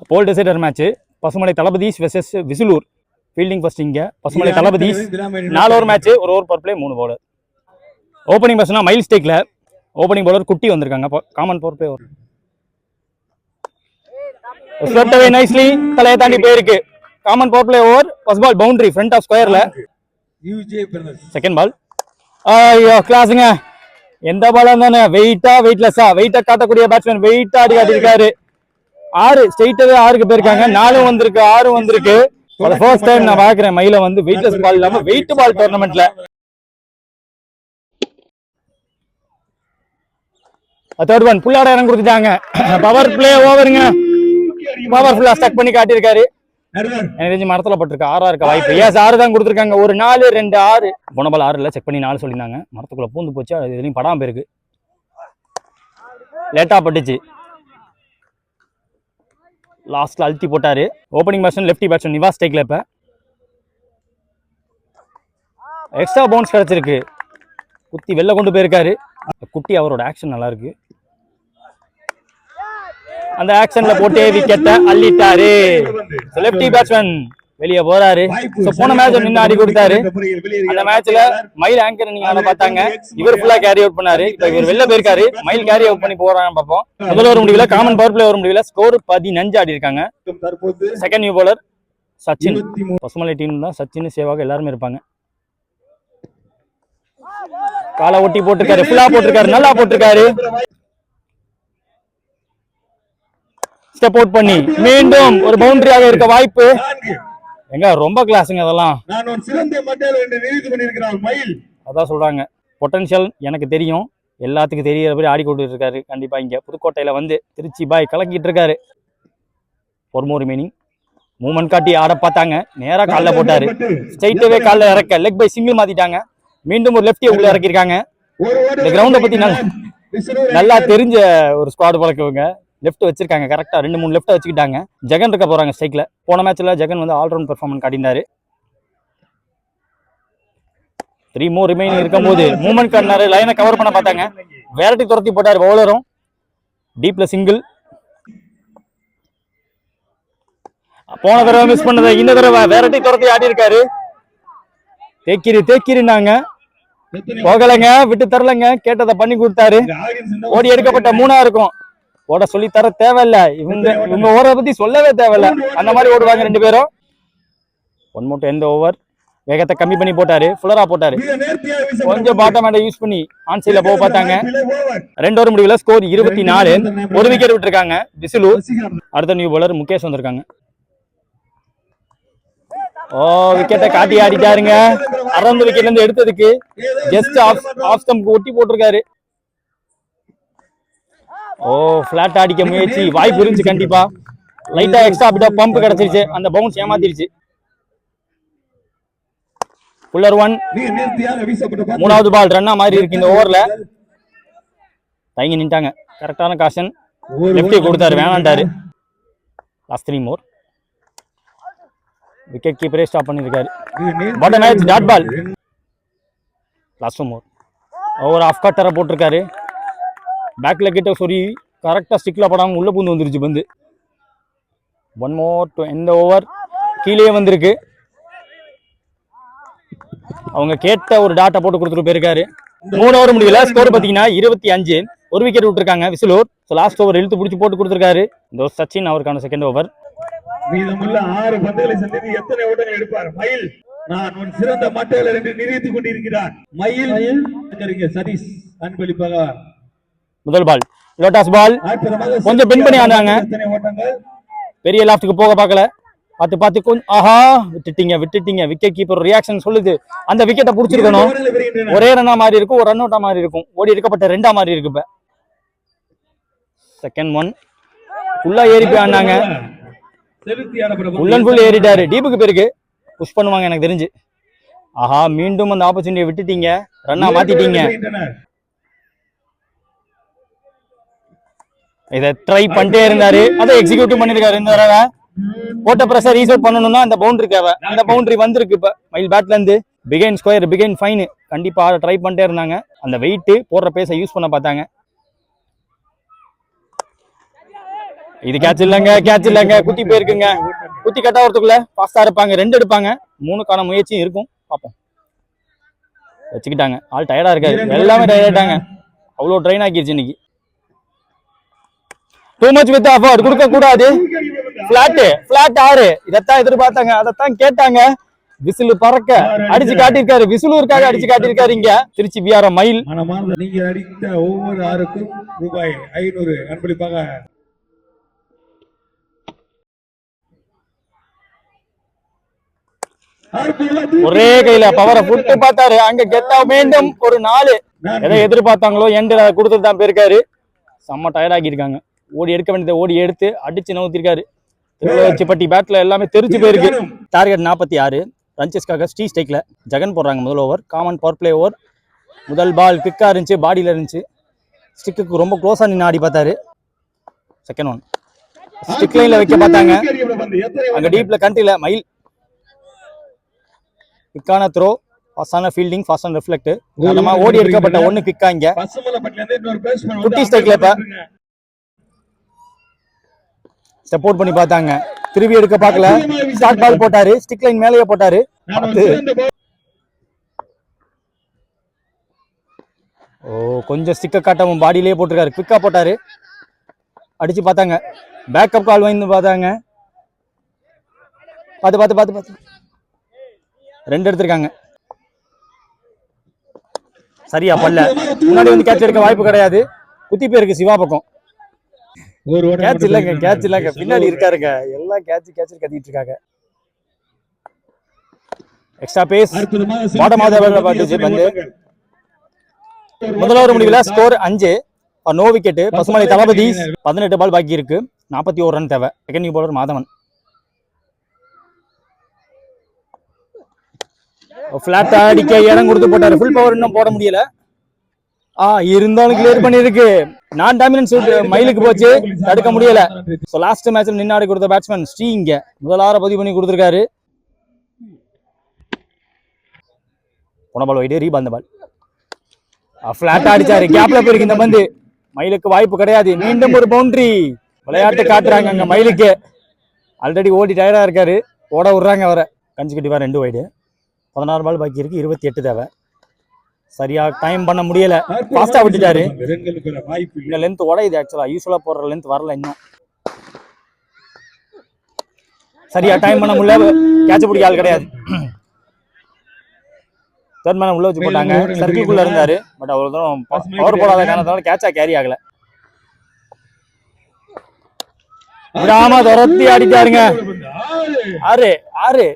போல் decider match Pasumalai Thalapathis versus Visulur. Fielding first இங்கே Pasumalai Thalapathis. 4 over match, 1 over power play, 3 bowler. Opening பர்சனா மைல் ஸ்டேக்ல ஓப்பனிங் பவுலர் குட்டி வந்திருக்காங்க. Come on power play swept away nicely, தலையை தாண்டி போயிருக்கு. Come on power play over. First ball boundary front of ஸ்கொயர்ல. செகண்ட் பால் ஐயோ கிளாஸுங்க. எந்த பாலா இருந்தானே வெயிட்டா வெயிட்லெஸ்ஸா வெயிட்டா காட்டக்கூடிய பேட்ஸ்மேன் வெயிட்டா ஆடி காட்டியிருக்காரு. 6 ஸ்ட்ரைட்டாவே 6க்கு போயிருக்காங்க. 4 வந்திருக்கு, 6 வந்திருக்கு. ஃபர்ஸ்ட் டைம் நான் பாக்குறேன் மயில வந்து வெயிட்லெஸ் பால் இல்லாம வெயிட் பால் டோர்னமெண்ட்ல. தேர்ட் ஒன் புல்லாட இறங்க கொடுத்துட்டாங்க. பவர் பிளே ஓவருங்க. பவர்ஃபுல்லா ஸ்டக் பண்ணி காட்டியிருக்காரு. எனக்கு தெரிஞ்சு மரத்துல பட்டிருக்க 6 இருக்க வாய்ப்பு. ஏன் 6 தான் கொடுத்துருக்காங்க. 1 4 2 6 போன பால் 6 இல்ல, செக் பண்ணி 4 சொல்லியிருந்தாங்க. மரத்துக்குள்ள பூந்து போச்சு, அது எதுலையும் படாம போயிருக்கு. லேட்டா பட்டுச்சு. லாஸ்ட்ல அழுத்தி போட்டாரு. Opening batsman lefty batsman Nivas ஸ்டேக்ல இப்ப எக்ஸ்ட்ரா பவுன்ஸ் கிடைச்சிருக்கு. குத்தி வெளில கொண்டு போயிருக்காரு. குட்டி அவரோட ஆக்ஷன் நல்லா இருக்கு. அந்த ஆக்ஷன்ல போட்டே விக்கெட்டை அள்ளிட்டாரு. லெஃப்டி பேட்ஸ்மேன் வெளியே போறாரு. போன மேட்ச் நின்று ஆடி கொடுத்தாரு. அந்த மேட்ச்ல மயில் ஆங்கர் நீங்க பார்த்தாங்க. இவர் ஃபுல்லா கேரி அவுட் பண்ணாரு. இப்ப இவர் வெளில போயிருக்காரு. மயில் கேரி அவுட் பண்ணி போறாங்க பார்ப்போம். முதல் ஓவர் முடியல, காமன் பவர் பிளே ஓவர் முடியல. ஸ்கோர் 15 ஆடி இருக்காங்க. Second new bowler Sachin. Pasumalai team தான் சச்சின் சேவாக எல்லாருமே இருப்பாங்க. காலை ஒட்டி போட்டிருக்காரு, ஃபுல்லா போட்டிருக்காரு, நல்லா போட்டிருக்காரு. ஸ்டெப் அவுட் பண்ணி மீண்டும் ஒரு பவுண்டரியாக இருக்க வாய்ப்பு. எங்க ரொம்ப கிளாஸுங்க அதெல்லாம். அதான் சொல்றாங்க பொட்டன்ஷியல் எனக்கு தெரியும், எல்லாத்துக்கும் தெரியறபடி ஆடி கொண்டு இருக்காரு. கண்டிப்பா இங்க புதுக்கோட்டையில வந்து திருச்சி பாய் கலக்கிட்டு இருக்காரு. ஒரு மோர் ரிமைனிங். மூவ்மெண்ட் காட்டி ஆட பார்த்தாங்க, நேரா கால்ல போட்டாரு. ஸ்ட்ரைட்டாவே கால்ல இறக்க லெக் பை சிங்கிள் மாத்திட்டாங்க. மீண்டும் ஒரு லெஃப்டியை உள்ள இறக்கிருக்காங்க. இந்த கிரவுண்டை பத்தி நல்லா தெரிஞ்ச ஒரு ஸ்குவாட் பழக்கவங்க. லெஃப்ட் வச்சிருக்காங்க கரெக்டா, 2-3 லெஃப்ட் வச்சுக்கிட்டாங்க. ஜெகன் இருக்க போறாங்க ஸ்ட்ரைக்ல. போன மேட்ச்ல ஜெகன் வந்து ஆல்ரவுண்ட் பெர்ஃபார்மன்ஸ் காட்டினாரு. 3 மோர் ரிமைனிங் இருக்கும்போது மூவ்மெண்ட் காட்டினாரு. லைனை கவர் பண்ண பார்த்தாங்க, வேரட்டி துரத்தி போட்டாரு பவுலரும். டீப்ல சிங்கிள். போன தடவை மிஸ் பண்ணதை இந்த தடவை வேரட்டி துரத்தி ஆடி இருக்காரு. தேக்கிரினாங்க, போகலைங்க, விட்டு தரலங்க, கேட்டதை பண்ணி கொடுத்தாரு. ஓடி எடுக்கப்பட்ட 3 இருக்கும். ஓட சொல்லி தர தேவையில்ல, இவங்க ஓட பத்தி சொல்லவே தேவையில்ல. அந்த மாதிரி ஓடுவாங்க 2 பேரும். 1 மோர் எந்த ஓவர். வேகத்தை கம்மி பண்ணி போட்டாரு, ஃபுல்லரா போட்டாரு. கொஞ்சம் பாட்டம் ஹேண்டை யூஸ் பண்ணி ஆன் சைட்ல போக பார்த்தாங்க. 2 ஓவர் முடிவுல ஸ்கோர் 24. 1 விக்கெட் விட்டுருக்காங்க விசுலூர். அடுத்த நியூ பவுலர் முகேஷ் வந்திருக்காங்க. விக்கெட்டை காட்டி ஆடிட்டாருங்க. 60 விக்கெட்ல இருந்து எடுத்ததுக்கு ஜஸ்ட் ஆஃப் ஸ்டம்ப் ஒட்டி போட்டிருக்காரு. பிளாட் அடிக்க முயற்சி, வாய்ப்பு இருந்துச்சு கண்டிப்பா. லைட்டா எக்ஸ்ட்ரா பிட் ஆஃப் பம்ப் கிடைச்சிருச்சு, அந்த பவுன்ஸ் ஏமாத்திருச்சு. புல்லர் 1. 3வது பால் ரன்னா மாதிரி இருக்கு இந்த ஓவர்ல. தயங்கி நின்ட்டாங்க. கரெக்டான காஷன். லெஃப்டி கொடுத்தாரு, வேணாண்டாரு. Last 3 more. விக்கெட் கீப்பரே ஸ்டாப் பண்ணிருக்காரு. Bottom match dot ball. Last more. Over off கட்டரை போட்டிருக்காரு. பேக்ல கிட்ட சொரி கரெக்டா ஸ்டிக்ல படாம உள்ள பூந்து வந்துருச்சு பந்து. 1 மோர் டு எண்ட் ஓவர். கீழே வந்திருக்கு. அவங்க கேட்ட ஒரு டாட்டை போட்டு கொடுத்துட்டு போயிருக்காரு. 3 ஓவர் முடியல, ஸ்கோர் பாத்தீங்கன்னா 25. 1 விக்கெட் விட்டுருக்காங்க விசுலூர். லாஸ்ட் ஓவர் இழுத்து பிடிச்சி போட்டு கொடுத்துருக்காரு. இந்த சச்சின் அவருக்கான செகண்ட் ஓவர். மீதமுள்ள 6 பந்துகளை சந்தித்து எத்தனை ஓட்டங்கள் எடுப்பார் மயில்? நான் உன் சிறந்த மட்டையில என்று நிரூபித்துக் கொண்டிருக்கிறார் மயில். சதீஷ் அன்பளிப்பாக முதல் பால் லோட்டாஸ் பால். கொஞ்சம் பென் பண்ணி ஆனாங்க. பெரிய லாஃப்ட்டுக்கு போக பார்க்கல. பார்த்து கொஞ்சம் ஆஹா விட்டுட்டீங்க. விக்கெட் கீப்பர் ரியாக்ஷன் சொல்லுது, அந்த விக்கெட்டை புடிச்சிருக்கணும். ஒரே ரன்னா மாதிரி இருக்கும், ஒரு ரன் அவுட்டா மாதிரி இருக்கும். ஓடி எடுக்கப்பட்ட 2ஆ மாதிரி இருக்கு. இப்ப செகண்ட் 1 ஃபுல்லா ஏறி போய் ஆனாங்க. ஃபுல் அண்ட் ஃபுல் ஏறிட்டாரு. டீப்புக்கு பேருக்கு புஷ் பண்ணுவாங்க எனக்கு தெரிஞ்சு. ஆஹா, மீண்டும் அந்த ஆப்பர்ச்சுனிட்டியை விட்டுட்டீங்க, ரன்னா மாத்திட்டீங்க. இதை ட்ரை பண்ணிட்டே இருந்தாரு, அதை எக்ஸிக்யூட்டிவ் பண்ணிருக்காரு. இந்த தடவை போட்ட பிரஷர் ரீசெட் பண்ணணும்னா அந்த பவுண்டரி தேவை. அந்த பவுண்டரி வந்திருக்கு. இப்ப மயில் பேட்ல இருந்து பிகைன் ஸ்கொயர், பிகைன் ஃபைன். கண்டிப்பா ட்ரை பண்ணிட்டே இருந்தாங்க. அந்த வெயிட் போடுற பேஸை யூஸ் பண்ண பார்த்தாங்க. இது கேட்ச் இல்லைங்க குத்தி போயிருக்குங்க. குத்தி கட்ட வரதுக்குள்ள ஃபாஸ்டா இருப்பாங்க, 2 எடுப்பாங்க, 3க்கான முயற்சியும் இருக்கும். பார்ப்போம். வச்சுக்கிட்டாங்க, ஆள் டயர்டா இருக்காரு, எல்லாமே டயர்டாயிட்டாங்க, அவ்வளோ ட்ரெயின் ஆக்கிடுச்சு இன்னைக்கு. டூ மச் வித் அஃபோர்ட், கொடுக்க கூடாது. பிளாட் 6, இதைத்தான் எதிர்பார்த்தாங்க, அதைத்தான் கேட்டாங்க. விசிலு பறக்க அடிச்சு காட்டியிருக்காரு, விசிலூருக்காக அடிச்சு காட்டியிருக்காரு. இங்க திருச்சி பிஆர் மயில். நீங்க அடித்த ஒவ்வொரு 6க்கும் ரூபாய் 500 அன்பளிப்பாக. ஒரே கையில பவரை புட்டு பார்த்தாரு. அங்க கெத்தா மீண்டும் ஒரு 4 எதை எதிர்பார்த்தாங்களோ எண்டு கொடுத்துட்டு தான் போயிருக்காரு. செம்ம டயர்டாக்கி இருக்காங்க. ஓடி எடுக்க வேண்டியதை ஓடி எடுத்து அடிச்சு நவுத்திருக்காரு. திருவள்ளுவச்சிப்பட்டி பேட்ல எல்லாமே தெரிச்சு போயிருக்கு. டார்கெட் 46 ரன்சஸ்க்காக ஸ்ரீ ஸ்டேக்ல ஜெகன் போடுறாங்க முதல் over. Common power play over. முதல் பால் குவிக்கா இருந்துச்சு, பாடியில இருந்துச்சு. ஸ்டிக்கு ரொம்ப க்ளோஸா நின்று ஆடி பார்த்தாரு. செகண்ட் ஒன் ஸ்டிக் லைன்ல வைக்க பார்த்தாங்க, அங்க டீப்ல கண்டில மயில். குவிக்கான த்ரோ, ஃபாஸ்டான ஃபீல்டிங், ஃபாஸ்டான ரிஃப்ளெக்ட். நம்ம ஓடி எடுக்கப்பட்ட ஒன்னு குவிக்கா. இங்க குட்டி ஸ்டேக்ல இப்ப ஸ்டெப் அவுட் பண்ணி பார்த்தாங்க, திரும்பி எடுக்க பார்க்கல. ஸ்டார்ட் பால் போட்டாரு, ஸ்டிக் லைன் மேலேயே போட்டாரு. கொஞ்சம் ஸ்டிக்க காட்டவும் பாடியிலேயே போட்டிருக்காரு, குவிக்கா போட்டாரு. அடிச்சு பார்த்தாங்க, பேக்கப் கால் வாங்கி பார்த்தாங்க. பார்த்து 2 எடுத்திருக்காங்க. சரியா பல்ல முன்னாடி வந்து கேட்ச் எடுக்க வாய்ப்பு கிடையாது. குத்தி போயிருக்கு சிவா பக்கம். கேட்ச் இல்லங்க பின்னாடி இருக்காருங்க. எல்லாம் கேட்ச் கத்திட்டு இருக்காங்க. Extra pace bottom of the order பார்த்துச்சு பந்து. முதல் ஓவர் முடிவுல score 5 no wicket. Pasumalai Thalapathi 18 ball பாக்கி இருக்கு, 41 ரன் தேவை. Second new bowler Madhavan. Flat அடிக்க இடம் கொடுத்து போட்டாரு. ஃபுல் பவர் இன்னும் போட முடியல. இருந்தாலும் கிளியர் பண்ணிருக்கு. நான் டாமினன்ஸ் மயிலுக்கு போச்சு, தடுக்க முடியல. சோ லாஸ்ட் மேட்ச்ல நின்னாடி கொடுத்த பேட்ஸ்மேன் ஸ்ரீ இங்க முதல் 6 பதிவு பண்ணி கொடுத்திருக்காரு. போன பால் வைடு, ரீபால் பால். பிளாட் அடிச்சாரு, கேப்ல போயிருக்கு இந்த பந்து. மயிலுக்கு வாய்ப்பு கிடையாது. மீண்டும் ஒரு பவுண்டரி. விளையாட்டு காட்டுறாங்க அங்க மயிலுக்கு. ஆல்ரெடி ஓடி டயர்டா இருக்காரு, ஓட விடுறாங்க அவரை. கன்சிக்யூட்டிவா 2 வைடு, 16 பால் பாக்கி இருக்கு, 28 தேவை. சரியா டைம் பண்ண முடியல, ஃபாஸ்டா விட்டுட்டாரு. இந்த லென்த் உடையுது. ஆக்சுவலா யூஸ்வலா போடுற லென்த் வரல இன்னும். சரியா டைம் பண்ண முடியல, கேட்ச் பிடிக்க ஆள் கிடையாது. தேர்ட் மேன் உள்ள வச்சு போட்டாங்க. சர்க்கிள்குள்ள இருந்தாரு, பட் அவ்வளவு தூரம் பவர் போடாத காரணத்தால கேட்சா கேரி ஆகல. விடாம துரத்தி அடிட்டாருங்க. 6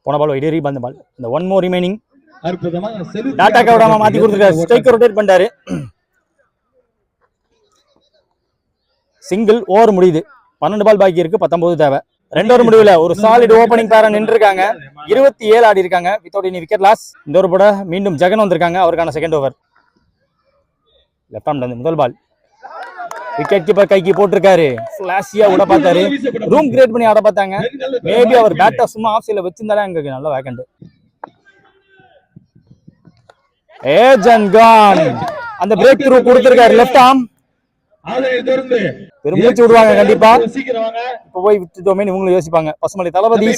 போன பால் வைடு, ரீபால் பால். இந்த 1 more ரிமைனிங். டாட்டாக்க விடாம மாத்தி கொடுத்துருக்காரு. ஸ்ட்ரைக் ரொட்டேட் பண்ணிட்டாரு. சிங்கிள் ஓவர் முடியுது. 12 பால் பாக்கி இருக்கு, 19 தேவை. 2 ஓவர் முடிவுல ஒரு சாலிட் ஓபனிங் பேரா நின்று இருக்காங்க. 27 ஆடி இருக்காங்க வித்தவுட் எனி விக்கெட் லாஸ். இந்த ஓவர் போட மீண்டும் ஜெகன் வந்திருக்காங்க. அவருக்கான செகண்ட் ஓவர். லெஃப்ட் ஆர்ம்ல இருந்து முதல் பால். விக்கெட் கீப்பர் கைக்கு போட்டிருக்காரு. பிளாஷியா விட பார்த்தாரு, ரூம் கிரியேட் பண்ணி ஆட பார்த்தாங்க. மேபி அவர் பேட்டை சும்மா ஆஃப் சைட்ல வச்சிருந்தாலே அங்க நல்ல வேக்கண்ட். ஏஜன் கான் அந்த பிரேக் த்ரூ கொடுத்திருக்காரு. லெஃப்ட் ஆர்ம் பெருமூச்சு விடுவாங்க கண்டிப்பா. இப்ப போய் விட்டுட்டோமே இவங்களும் யோசிப்பாங்க. பசுமலை தளபதி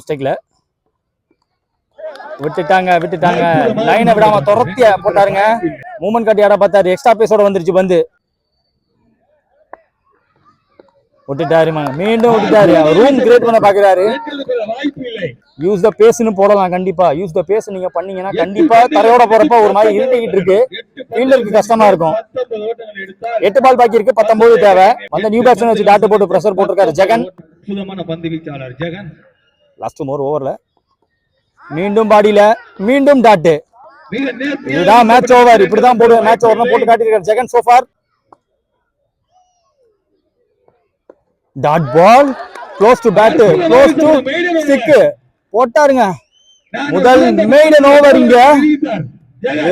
ஸ்டைக்ல விட்டுட்டாங்க. லைனை விடாம துரத்திய போட்டாருங்க. மூமெண்ட் காட்டி ஆட பார்த்தாரு. எக்ஸ்ட்ரா பேஸோட வந்துருச்சு பந்து. விட்டுட்டாரு, மீண்டும் விட்டுட்டாரு. ரூம் கிரியேட் பண்ண பாக்குறாரு. யூஸ் த பேஸ்னு போடலாம் கண்டிப்பா. யூஸ் த பேஸ் நீங்க பண்ணீங்கன்னா கண்டிப்பா தரையோட போறப்ப ஒரு மாதிரி இருட்டிக்கிட்டு இருக்கு, ஃபீல்டருக்கு கஷ்டமா இருக்கும். 8 பால் பாக்கி இருக்கு, 19 தேவை. அந்த நியூ பேட்ஸ்மேன் வச்சு டாட் போட்டு பிரஷர் போட்டிருக்காரு ஜெகன். லாஸ்ட் மோர் ஓவர்ல மீண்டும் பாடியில மீண்டும் டாட். இதுதான் மேட்ச் ஓவர். இப்படிதான் போடுவேன் மேட்ச் ஓவர் போட்டு காட்டியிருக்காரு Jegan. So far dot ball close to bat, close to stick போட்டாருங்க. முதல் மெய்டன் ஓவர். இங்க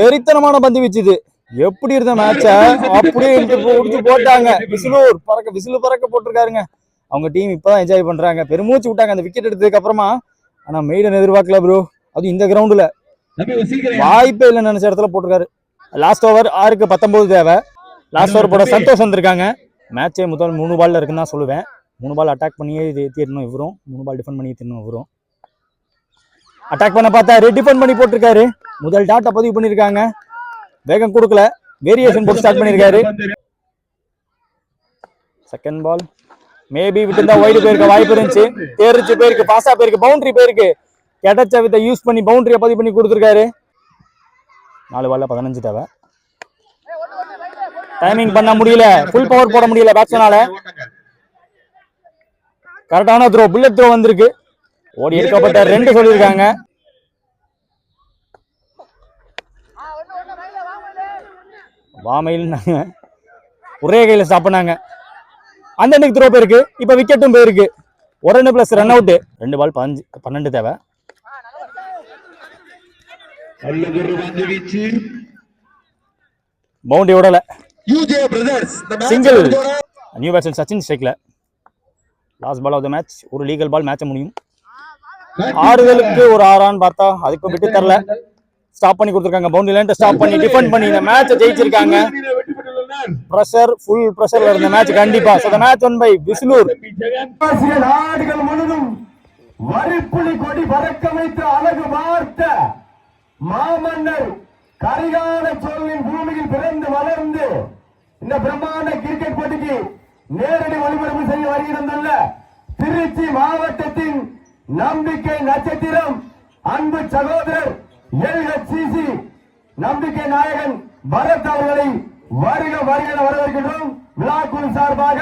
வெறித்தனமான பந்து வீச்சுது. எப்படி இருந்த மேட்ச அப்படியே முடிச்சு போட்டாங்க. விசிலு பறக்க போட்டிருக்காருங்க. அவங்க டீம் இப்பதான் என்ஜாய் பண்றாங்க. பெருமூச்சு விட்டாங்க அந்த விக்கெட் எடுத்ததுக்கு அப்புறமா. ஆனா மெய்டன் எதிர்பார்க்கல ப்ரோ, அது இந்த கிரவுண்டுல. தம்பி சீக்கிரம் வாய்ப்பே இல்லைன்னு நினைச்ச இடத்துல போட்டிருக்காரு. லாஸ்ட் ஓவர் 6க்கு 19 தேவை. லாஸ்ட் ஓவர் போட சந்தோஷ் வந்திருக்காங்க. மேட்சே முதல் 3 பால்ல இருக்குன்னு தான் சொல்லுவேன். 3 பால் அட்டாக் பண்ணியே தீரணும் இவரும், 3 பால் டிஃபெண்ட் பண்ணி தீரணும் இவரும். அட்டாக் பண்ண பார்த்தாரு, டிஃபெண்ட் பண்ணி போட்டிருக்காரு. முதல் டாட்டை பதிவு பண்ணியிருக்காங்க. வேகம் கொடுக்கல, வேரியேஷன் போட்டு ஸ்டார்ட் பண்ணியிருக்காரு. செகண்ட் பால் மேபி விட்டு வைடு போயிருக்க வாய்ப்பு இருந்துச்சு. தேர்ச்சி போயிருக்கு, பாஸா போயிருக்கு, பவுண்டரி போயிருக்கு. கிடைச்ச வித்தை யூஸ் பண்ணி பவுண்டரியை பதிவு பண்ணி கொடுத்துருக்காரு. 4 பால்ல 15 தேவை. டைமிங் பண்ண முடியல, ஃபுல் பவர் போட முடியல பேட்ஸ்மேனால. கரெக்டான த்ரோ, புல்லட் த்ரோ வந்திருக்கு. ஓடி எடுக்கப்பட்ட 2 சொல்லியிருக்காங்க. வாமையில் ஒரே கையில ஸ்டாப் பண்ணாங்க. அந்த அன்னைக்கு த்ரோ போயிருக்கு. இப்ப விக்கெட்டும் போயிருக்கு. 1 run plus run out. 2 ball 12 தேவை. பவுண்டரி ஓடல. சிங்கிள். நியூ பேட்ஸ்மேன் சச்சின் ஸ்ட்ரைக்ல. Last ball of the match. ஒரு லீகல் பால் மேட்ச் முடியும். ஆறுதலுக்கு ஒரு 6 ரன் பார்த்தா அதுக்கு விட்டு தரல. ஸ்டாப் பண்ணி கொடுத்துருக்காங்க. பவுண்டரி லைன் ஸ்டாப் பண்ணி டிஃபெண்ட் பண்ணி இந்த மேட்சை ஜெயிச்சிருக்காங்க. பிரஷர், ஃபுல் பிரஷர்ல இருந்த மேட்ச் கண்டிப்பா. So the match won by Visulur. நாடுகள் முழுதும் வரிப்புலி கொடி பறக்க வைத்து அழகு பார்த்த மாமன்னர் கரிகால சோழனின் பூமியில் பிறந்து வளர்ந்து இந்த பிரம்மாண்ட கிரிக்கெட் போட்டிக்கு நேரடி ஒளிபரப்பு செய்ய வருகிறதுள்ள திருச்சி மாவட்டத்தின் நம்பிக்கை நட்சத்திரம் அன்பு சகோதரர் LHCC நம்பிக்கை நாயகன் பரத் அவர்களை வருக வருக வரவேற்கின்றோம். விழாக்குழு சார்பாக